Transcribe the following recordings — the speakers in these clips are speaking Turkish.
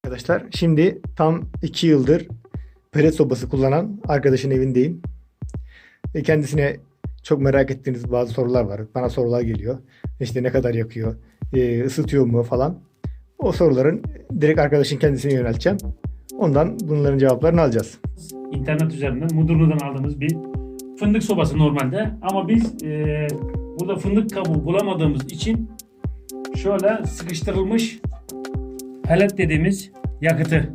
Arkadaşlar şimdi tam 2 yıldır pelet sobası kullanan arkadaşın evindeyim. Ve kendisine çok merak ettiğiniz bazı sorular var. Bana sorular geliyor. İşte ne kadar yakıyor, ısıtıyor mu falan. O soruların direkt arkadaşın kendisine yönelteceğim. Ondan bunların cevaplarını alacağız. İnternet üzerinden Mudurnu'dan aldığımız bir fındık sobası normalde. Ama biz burada fındık kabuğu bulamadığımız için şöyle sıkıştırılmış pelet dediğimiz yakıtı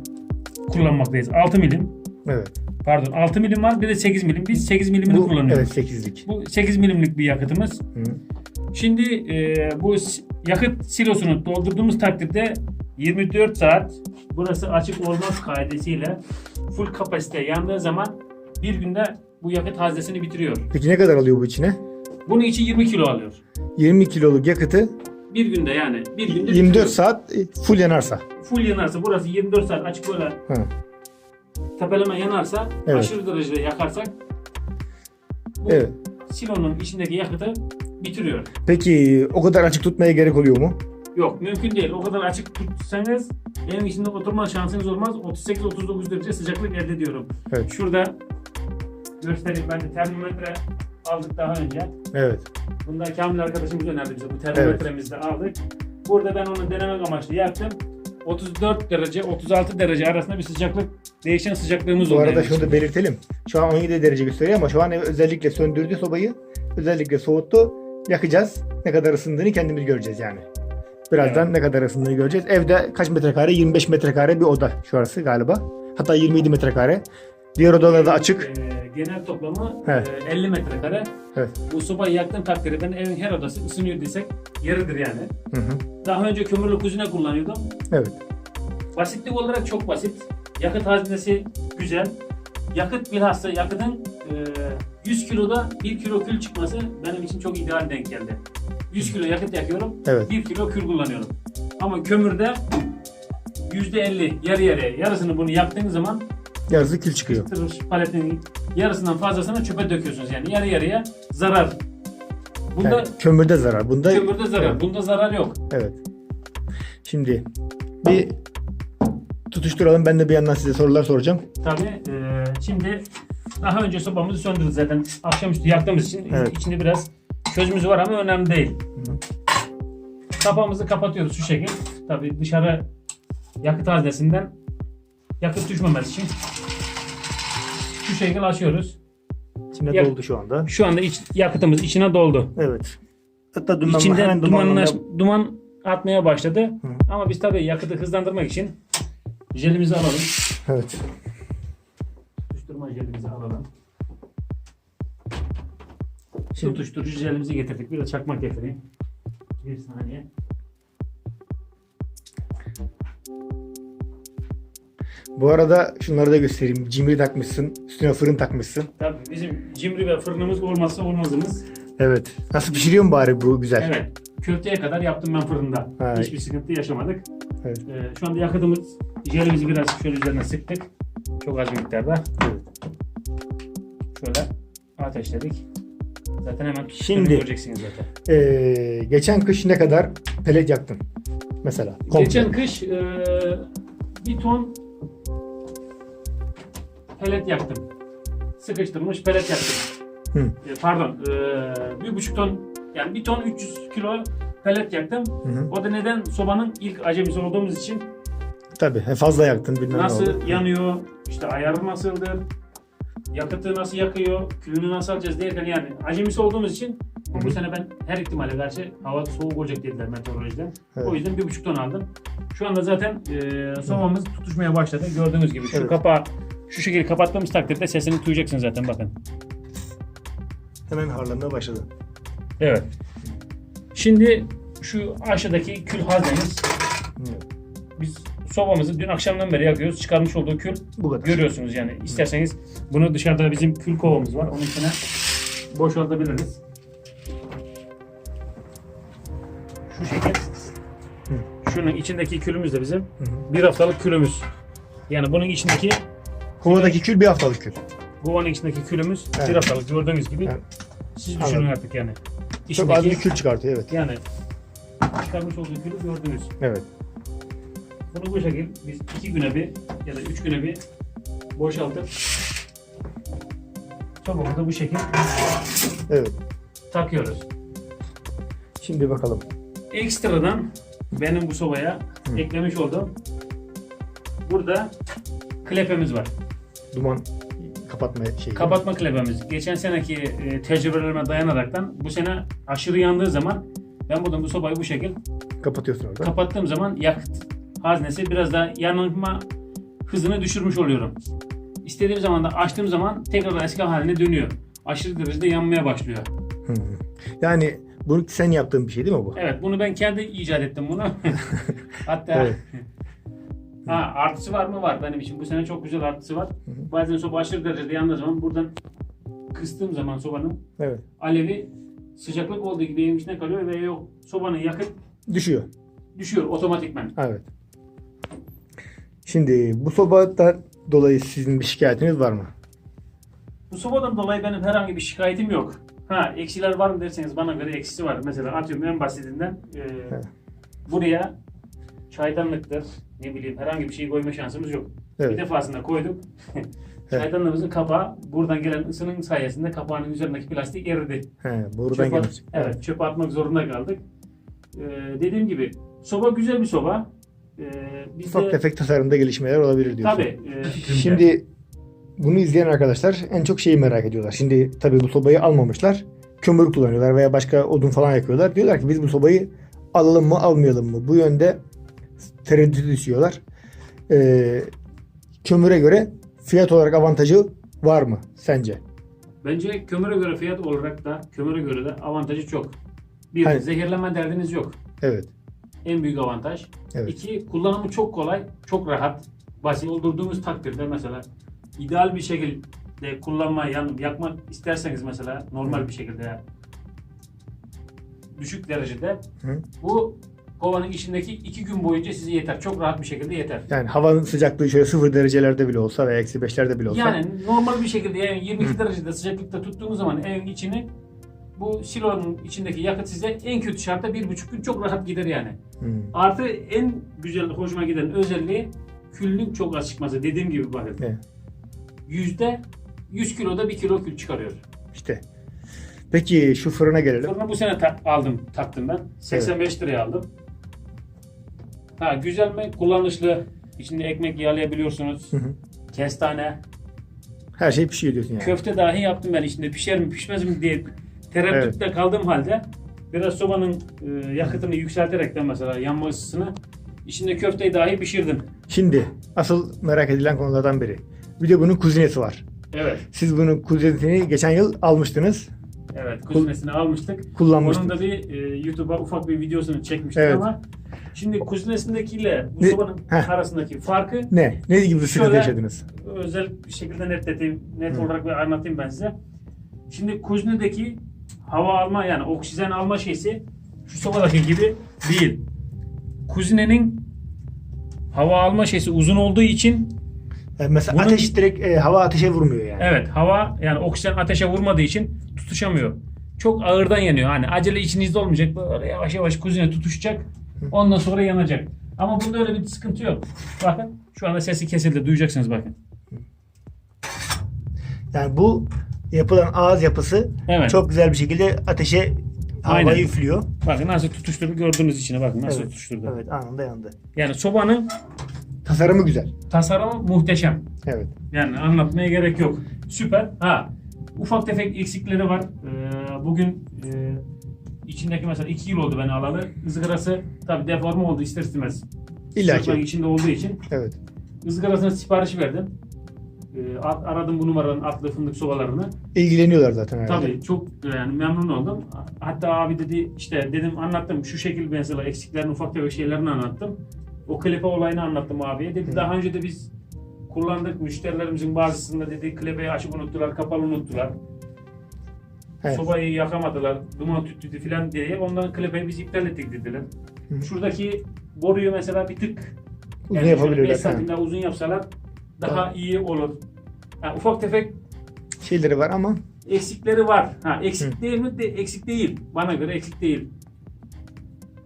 kullanmaktayız. 6 milim. Evet. Pardon 6 milim var, bir de 8 milim. Biz 8 milimini kullanıyoruz. Evet, 8'lik. Bu 8 milimlik bir yakıtımız. Hı. Şimdi bu yakıt silosunu doldurduğumuz takdirde 24 saat burası açık olmaz kaidesiyle full kapasite yandığı zaman bir günde bu yakıt haznesini bitiriyor. Peki ne kadar alıyor bu içine? Bunun için 20 kilo alıyor. 20 kiloluk yakıtı Bir günde yani. Bir günde 24 bitiriyor. saat full yanarsa. Full yanarsa, burası 24 saat açık böyle Hı. tepeleme yanarsa, Evet. aşırı derecede yakarsak bu Evet. silonun içindeki yakıtı bitiriyor. Peki o kadar açık tutmaya gerek oluyor mu? Yok, mümkün değil. O kadar açık tutsanız evin içinde oturma şansınız olmaz. 38-39 derece sıcaklık elde ediyorum. Evet. Şurada göstereyim, ben de termometre aldık daha önce. Evet. Bunda Kamil arkadaşımız önerdi bize. Bu termometremizi de aldık. Burada ben onu denemek amaçlı yaktım. 34 derece, 36 derece arasında bir sıcaklık, değişen sıcaklığımız Bu oluyor. arada şunu da belirtelim. Şu an 17 derece gösteriyor ama şu an özellikle söndürdü sobayı. Özellikle soğuttu. Yakacağız. Ne kadar ısındığını kendimiz göreceğiz yani. Birazdan Evet. ne kadar ısındığını göreceğiz. Evde kaç metrekare? 25 metrekare bir oda şurası galiba. Hatta 27 metrekare. Diğer odalar da açık. Genel toplamı Evet. 50 metrekare. Evet. Bu sobayı yaktığım takdirde ben evin her odası ısınıyor desek yeridir yani. Hı hı. Daha önce kömürlü kuzine kullanıyordum. Evet. Basitlik olarak çok basit. Yakıt haznesi güzel. Yakıt bilhassa yakıtın 100 kiloda 1 kilo kül çıkması benim için çok ideal denk geldi. 100 kilo yakıt yakıyorum, Evet. 1 kilo kül kullanıyorum. Ama kömürde %50 yarı yarıya, yarısını bunu yaktığınız zaman Yarısı kül çıkıyor. paletin yarısından fazlasını çöpe döküyorsunuz. Yani yarı yarıya zarar. Bunda Yani kömürde zarar. Bunda kömürde zarar, Evet. bunda zarar yok. Evet. Şimdi bir tutuşturalım. Ben de bir yandan size sorular soracağım. Tabii şimdi daha önce sobamızı söndürdük zaten. Akşamüstü yaktığımız için Evet. içinde biraz közümüz var ama önemli değil. Kapağımızı kapatıyoruz şu şekil. Tabii dışarı yakıt haznesinden yakıt düşmemesi için şu şekil açıyoruz. İçine Yak- doldu şu anda. Şu anda yakıtımız içine doldu. Evet. Hatta hemen İçinden dumanla- duman atmaya başladı. Hı. Ama biz tabii yakıtı hızlandırmak için jelimizi alalım. Evet. Tutuşturma jelimizi alalım. Şimdi Tutuşturucu jelimizi getirdik. Bir de çakmak getireyim. Bir saniye. bu arada şunları da göstereyim. Cimri takmışsın. Üstüne fırın takmışsın. Tabii bizim cimri ve fırınımız olmazsa olmazımız. Evet. Nasıl pişiriyor mu bari bu güzel? Evet. Köfteye kadar yaptım ben fırında. Ha. Hiçbir sıkıntı yaşamadık. Evet. Şu anda yakıtımız, jelimizi biraz şöyle üzerine sıktık. Çok az miktarda. Evet. Şöyle ateşledik. Zaten hemen Şimdi- göreceksiniz zaten. Geçen kış ne kadar pelet yaktın? Mesela. Komple. Geçen kış bir ton pelet yaktım. Sıkıştırmış pelet yaktım. Hı. Pardon, 1,5 ton, yani 1 ton 300 kilo pelet yaktım. Hı. O da neden? Sobanın ilk acemisi olduğumuz için Tabii. Fazla yaktın. Bilmem ne oldu. nasıl yanıyor, işte ayarı nasıldır, yakıtı nasıl yakıyor, külünü nasıl alacağız derken yani acemisi olduğumuz için bu sene ben her ihtimale karşı hava soğuk olacak dediler meteorolojiden. Evet. O yüzden 1,5 ton aldım. Şu anda zaten sobamız tutuşmaya başladı. Gördüğünüz gibi şu Evet. kapağı şu şekilde kapattığımız takdirde sesini duyacaksınız zaten, bakın. Hemen harlanmaya başladı. Evet. Şimdi şu aşağıdaki kül haznemiz. Evet. Biz sobamızı dün akşamdan beri yakıyoruz. Çıkarmış olduğu kül Bu kadar. görüyorsunuz yani. İsterseniz bunu dışarıda bizim kül kovamız var. Onun içine boşaltabiliriz. Şu şekil. Şunun içindeki külümüz de bizim bir haftalık külümüz. Yani bunun içindeki Kovadaki kül bir haftalık kül. kovanın içindeki külümüz Evet. bir haftalık gördüğünüz gibi. Evet. Siz Anladım. düşünün artık yani. Çok az bir kül çıkartıyor. Evet. yani çıkarmış olduğu külü gördünüz. Evet. Bunu bu şekilde biz 2 güne bir ya da 3 güne bir boşaltıp sobamızı bu şekilde Evet. takıyoruz. Şimdi bakalım. Ekstradan benim bu sobaya eklemiş olduğum burada klepemiz var. Duman kapatma şeyi. Kapatma klepemiz. Geçen seneki tecrübelerime dayanaraktan bu sene aşırı yandığı zaman ben buradan bu sobayı bu şekilde Kapatıyorsun orada. kapattığım zaman yakıt haznesi biraz daha yanma hızını düşürmüş oluyorum. İstediğim zaman da açtığım zaman tekrar eski haline dönüyor. Aşırı derecede yanmaya başlıyor. Hı. Yani bunu sen yaptığın bir şey değil mi bu? Evet, bunu ben kendi icat ettim bunu. Hatta Evet. Artısı var mı? Var benim için. Bu sene çok güzel artısı var. Bazen soba aşırı derecede yandığı zaman buradan kıstığım zaman sobanın Evet. alevi sıcaklık olduğu gibi evin içine kalıyor ve yok sobanın yakıt Düşüyor. düşüyor otomatikman. Evet. Şimdi bu sobadan dolayı sizin bir şikayetiniz var mı? Bu sobadan dolayı benim herhangi bir şikayetim yok. Eksiler var mı derseniz bana göre eksisi var. Mesela atıyorum en basitinden buraya çaydanlıktır, ne bileyim herhangi bir şey koyma şansımız yok. Evet. Bir defasında koyduk. Çaydanlığımızın kapağı buradan gelen ısının sayesinde kapağının üzerindeki plastik eridi. Buradan Çöpe, gelmiş. evet, çöpe atmak zorunda kaldık. Dediğim gibi soba güzel bir soba. Biz Ufak de tefek tasarımda gelişmeler olabilir diyorsun. tabii Şimdi bunu izleyen arkadaşlar en çok şeyi merak ediyorlar. Şimdi tabii bu sobayı almamışlar. Kömür kullanıyorlar veya başka odun falan yakıyorlar. Diyorlar ki biz bu sobayı alalım mı almayalım mı? Bu yönde tereddüt düşüyorlar. Kömüre göre fiyat olarak avantajı var mı sence? bence kömüre göre fiyat olarak da kömüre göre de avantajı çok. Bir, Hani- zehirlenme derdiniz yok. Evet. En büyük avantaj. Evet. İki, kullanımı çok kolay, çok rahat. Basit doldurduğumuz takdirde mesela ideal bir şekilde yakmak isterseniz mesela normal bir şekilde düşük derecede Hı. bu kovanın içindeki 2 gün boyunca size yeter. Çok rahat bir şekilde yeter. Yani havanın sıcaklığı şöyle 0 derecelerde bile olsa veya -5'lerde bile olsa. Yani normal bir şekilde yani 22 derecede sıcaklıkta tuttuğunuz zaman evin içini bu silonun içindeki yakıt size en kötü şartta 1,5 gün çok rahat gider yani. Artı en güzel hoşuma giden özelliği külünün çok az çıkması. Dediğim gibi bakın. Evet. %100 kiloda 1 kilo kül çıkarıyor. İşte. Peki şu fırına gelelim. Fırını bu sene taktım ben. 85 liraya aldım. Güzel mi? Kullanışlı. İçinde ekmek yağlayabiliyorsunuz. Kestane. Her şey pişiyor diyorsun yani. Köfte dahi yaptım ben içinde. Pişer mi pişmez mi diye tereddütte kaldığım halde biraz sobanın yakıtını yükselterekten mesela yanma ısısını içinde köfteyi dahi pişirdim. Şimdi asıl merak edilen konulardan biri. Bir de bunun kuzinesi var. Evet. Siz bunun kuzinesini geçen yıl almıştınız. Evet. Kuzinesini almıştık. Kullanmıştık. Onun da bir YouTube'a ufak bir videosunu çekmiştik Evet. ama şimdi kuzinesindekiyle bu Ne- sobanın arasındaki farkı Ne gibi bir sıkıntı Şöyle- yaşadınız? özel bir şekilde net olarak bir anlatayım ben size. Şimdi kuzinedeki hava alma yani oksijen alma şeysi şu sobadaki gibi değil. Kuzinenin hava alma şeysi uzun olduğu için Mesela Bunun- ateş direkt hava ateşe vurmuyor yani. evet hava yani oksijen ateşe vurmadığı için tutuşamıyor. Çok ağırdan yanıyor. Hani acele içinizde olmayacak. Böyle yavaş yavaş kuzine tutuşacak. Ondan sonra yanacak. Ama bunda öyle bir sıkıntı yok. Bakın şu anda sesi kesildi. Duyacaksınız bakın. Yani bu yapılan ağız yapısı Evet. çok güzel bir şekilde ateşe havayı Aynen. üflüyor. Bakın nasıl tutuşturdu gördüğünüz içine bakın nasıl Evet. tutuşturdu. Evet, anında yandı. Yani sobanın Tasarımı güzel. tasarımı muhteşem. Evet. Yani anlatmaya gerek yok. Süper. Ufak tefek eksikleri var. Bugün içindeki mesela 2 yıl oldu ben alalı. Izgarası tabii deforme oldu ister istemez. İlla Sırtların ki. içinde olduğu için. Evet. Izgarasına sipariş verdim. Aradım bu numaranın atlı fındık sobalarını. İlgileniyorlar zaten herhalde. Tabii çok yani memnun oldum. Hatta abi dedi işte dedim anlattım şu şekil mesela eksiklerini ufak tefek şeylerini anlattım. O klepe olayını anlattım abiye. Dedi daha önce de biz kullandık müşterilerimizin bazısında dedi klepeyi açıp unuttular, kapalı unuttular. Evet. Sobayı yakamadılar, duman tüttüydü filan diye. Ondan klepeyi biz iptal ettik dediler. Şuradaki boruyu mesela bir tık Uzun şöyle yapabilirler. 5 santim daha uzun yapsalar daha iyi olur. Ufak tefek Şeyleri var ama eksikleri var. Eksik değil mi? Eksik değil. Bana göre eksik değil.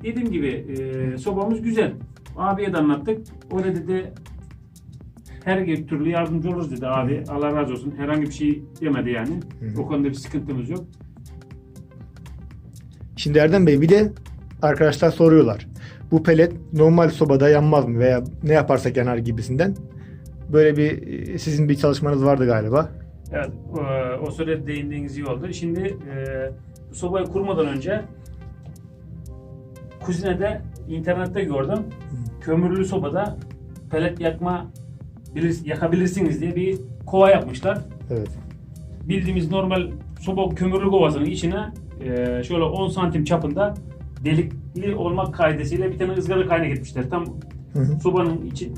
Dediğim gibi sobamız güzel. Abiye de anlattık. O da dedi her türlü yardımcı oluruz dedi abi. Allah razı olsun. Herhangi bir şey demedi yani. O konuda bir sıkıntımız yok. Şimdi Erdem Bey bir de arkadaşlar soruyorlar. Bu pelet normal sobada yanmaz mı veya ne yaparsak yanar gibisinden. Böyle bir sizin bir çalışmanız vardı galiba. Evet, o sırada değindiğiniz iyi oldu. Şimdi bu sobayı kurmadan önce kuzinede internette gördüm. Kömürlü sobada pelet yakabilirsiniz diye bir kova yapmışlar. Evet. Bildiğimiz normal soba kömürlü kovasının içine şöyle 10 santim çapında delikli olmak kaidesiyle bir tane ızgara kaynak etmişler. Tam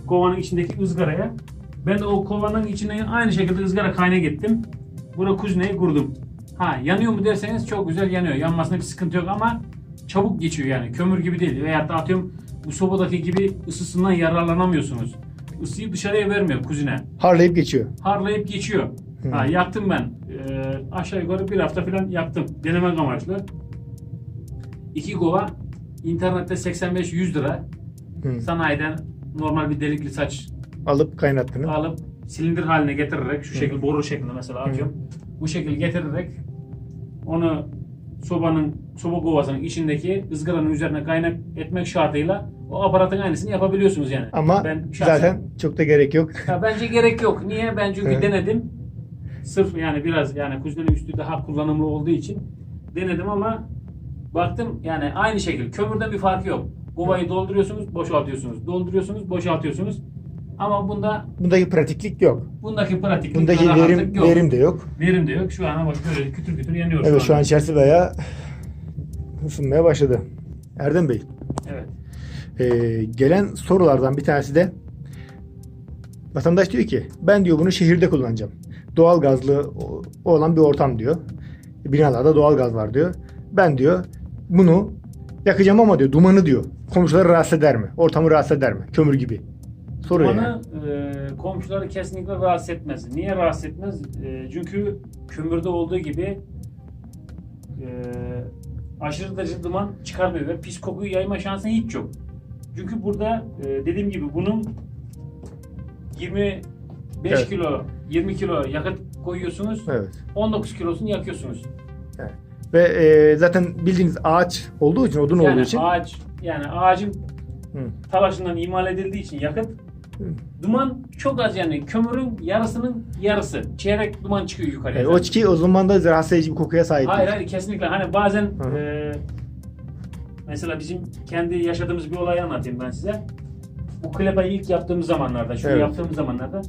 kovanın içindeki ızgaraya. Ben de o kovanın içine aynı şekilde ızgara kaynak ettim. Buraya kuzineyi kurdum. Yanıyor mu derseniz çok güzel yanıyor. Yanmasında bir sıkıntı yok ama çabuk geçiyor yani. Kömür gibi değil. Veyahut da atıyorum bu sobadaki gibi ısısından yararlanamıyorsunuz. Isıyı dışarıya vermiyor kuzine. Harlayıp geçiyor. Harlayıp geçiyor. Yaktım ben. Aşağı yukarı bir hafta falan yaktım. Denemek amaçlı. 2 kova internette 85-100 lira. Sanayiden normal bir delikli saç Alıp kaynattınız. alıp silindir haline getirerek şu şekil boru şeklinde mesela atıyorum. Bu şekil getirerek onu soba kovasının içindeki ızgaranın üzerine kaynak etmek şartıyla o aparatın aynısını yapabiliyorsunuz yani. Ama zaten çok da gerek yok. Bence gerek yok. Niye? Ben çünkü denedim. Sırf yani biraz yani kuzinenin üstü daha kullanımlı olduğu için denedim ama baktım yani aynı şekil. Kömürden bir farkı yok. Kovayı dolduruyorsunuz, boşaltıyorsunuz. Dolduruyorsunuz, boşaltıyorsunuz. Ama bundaki pratiklik yok. Bundaki pratiklik Bundaki yok. verim de yok. Verim de yok. Şu ana bak böyle kütür kütür yanıyor. Evet şu an içerisi bayağı ısınmaya başladı. Erdem Bey. Evet. Gelen sorulardan bir tanesi de vatandaş diyor ki ben diyor bunu şehirde kullanacağım. Doğal gazlı olan bir ortam diyor. Binalarda doğal gaz var diyor. Ben diyor bunu yakacağım ama diyor dumanı diyor. Komşuları rahatsız eder mi? Ortamı rahatsız eder mi? Kömür gibi. Soruyor yani. Komşuları kesinlikle rahatsız etmez. Niye rahatsız etmez? Çünkü kömürde olduğu gibi aşırı derece duman çıkarmıyor ve pis kokuyu yayma şansı hiç yok. Çünkü burada dediğim gibi bunun 25 Evet. kilo, 20 kilo yakıt koyuyorsunuz. Evet. 19 kilosunu yakıyorsunuz. Evet. Ve zaten bildiğiniz ağaç olduğu için, odun olduğu için. Ağacın talaşından imal edildiği için yakıt duman çok az yani kömürün yarısının yarısı. Çeyrek duman çıkıyor yukarıya. O zaman da rahatsız edici bir kokuya sahip. Hayır kesinlikle. Hani bazen mesela bizim kendi yaşadığımız bir olayı anlatayım ben size. Bu klebayı ilk yaptığımız zamanlarda, yaptığımız zamanlarda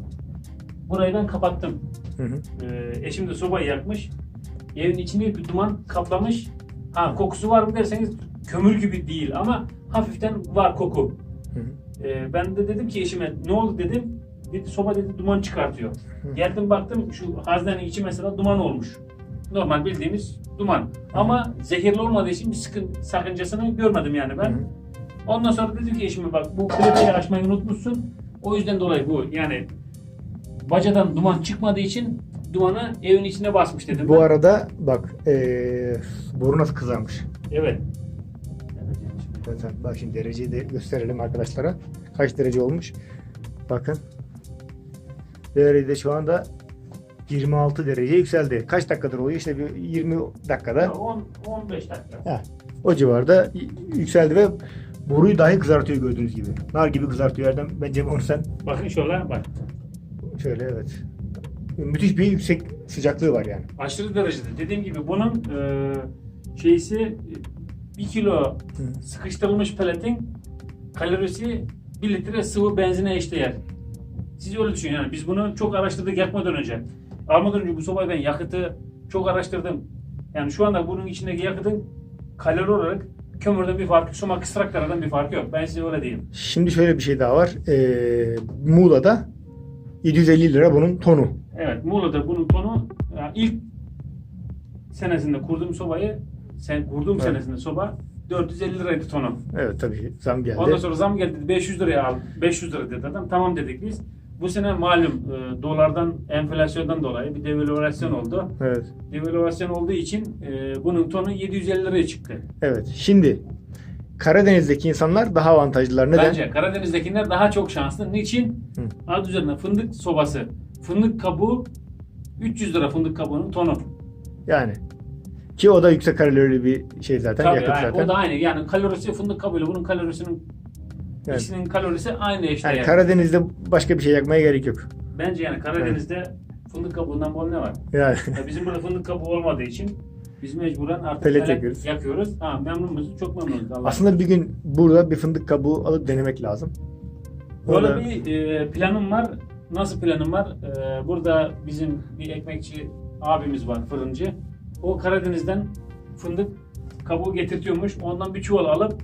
burayı ben kapattım. Eşim de sobayı yakmış. Evin içini bir duman kaplamış. Kokusu var mı derseniz kömür gibi değil ama hafiften var koku. Ben de dedim ki eşime ne oldu dedim. Dedi soba dedi duman çıkartıyor. Geldim baktım şu haznenin içi mesela duman olmuş. Normal bildiğimiz duman. Ama zehirli olmadığı için bir sakıncasını görmedim yani ben. Ondan sonra dedim ki eşime bak bu klebayı açmayı unutmuşsun. O yüzden dolayı bu yani bacadan duman çıkmadığı için dumanı evin içine basmış dedim. Bu arada bak boru nasıl kızarmış. Evet. Bak şimdi dereceyi de gösterelim arkadaşlara. Kaç derece olmuş. Bakın. Derece şu anda 26 derece yükseldi. Kaç dakikadır oluyor? İşte bir 20 dakikada. 15 dakika. O civarda yükseldi ve boruyu dahi kızartıyor gördüğünüz gibi. Nar gibi kızartıyor Erdem. Bence onu sen. Bakın şöyle bak. Şöyle evet. Müthiş bir yüksek sıcaklığı var yani. Aşırı derecede. Dediğim gibi bunun şeysi 1 kilo sıkıştırılmış peletin kalorisi 1 litre sıvı benzine eşdeğer. Siz öyle düşünün yani. Biz bunu çok araştırdık yakmadan önce. Almadan önce bu sobayı ben yakıtı çok araştırdım. Yani şu anda bunun içindeki yakıtın kalori olarak kömürden bir farkı, soma kıstraklardan bir farkı yok. Ben size öyle diyeyim. Şimdi şöyle bir şey daha var. Muğla'da 750 lira bunun tonu. Evet, Muğla'da bunun tonu ilk senesinde kurduğum sobayı, senesinde soba 450 liraydı tonu. Evet tabii zam geldi. Ondan sonra zam geldi 500 liraya al. 500 lira dedi adam. Tamam dedik biz. Bu sene malum dolardan, enflasyondan dolayı bir devalüasyon oldu. Evet. Devalüasyon olduğu için bunun tonu 750 liraya çıktı. Evet. Şimdi Karadeniz'deki insanlar daha avantajlılar. Neden? Bence Karadeniz'dekiler daha çok şanslı. Niçin? Adı üzerinde fındık sobası. Fındık kabuğu 300 lira fındık kabuğunun tonu. Yani. Ki o da yüksek kalorili bir şey zaten. Tabii yakıt yani, zaten. o da aynı. Yani kalorisi fındık kabuğuyla bunun kalorisinin Yani. ikisinin kalorisi aynı işte. Yani Yani. Karadeniz'de başka bir şey yakmaya gerek yok. Bence yani Karadeniz'de fındık kabuğundan bol ne var? Yani. Ya bizim burada fındık kabuğu olmadığı için biz mecburen artık Pellet pellet yakıyoruz. yakıyoruz. Memnun muyuz? Çok memnunuz. Allah Aslında bir gün burada bir fındık kabuğu alıp denemek lazım. böyle Orada- bir planım var. Nasıl planım var? Burada bizim bir ekmekçi abimiz var, fırıncı. O Karadeniz'den fındık kabuğu getirtiyormuş. Ondan bir çuval alıp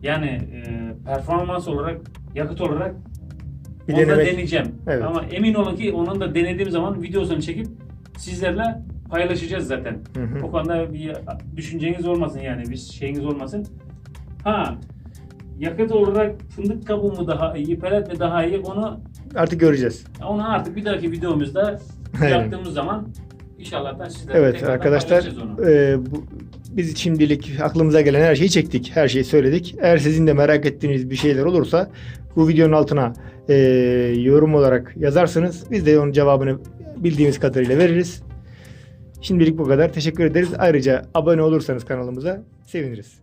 yani performans olarak, yakıt olarak Bir onu da denemek. deneyeceğim. Evet. Ama emin olun ki onun da denediğim zaman videosunu çekip sizlerle paylaşacağız zaten. Hı hı. O konuda bir düşünceniz olmasın yani, bir şeyiniz olmasın. Yakıt olarak fındık kabuğu mu daha iyi, pelet mi daha iyi, Artık göreceğiz. onu artık bir dahaki videomuzda Aynen. yaptığımız zaman inşallah sizlerle Evet tekrardan arkadaşlar, paylaşacağız onu. biz şimdilik aklımıza gelen her şeyi çektik. Her şeyi söyledik. Eğer sizin de merak ettiğiniz bir şeyler olursa bu videonun altına yorum olarak yazarsınız. Biz de onun cevabını bildiğimiz kadarıyla veririz. Şimdilik bu kadar. Teşekkür ederiz. Ayrıca abone olursanız kanalımıza seviniriz.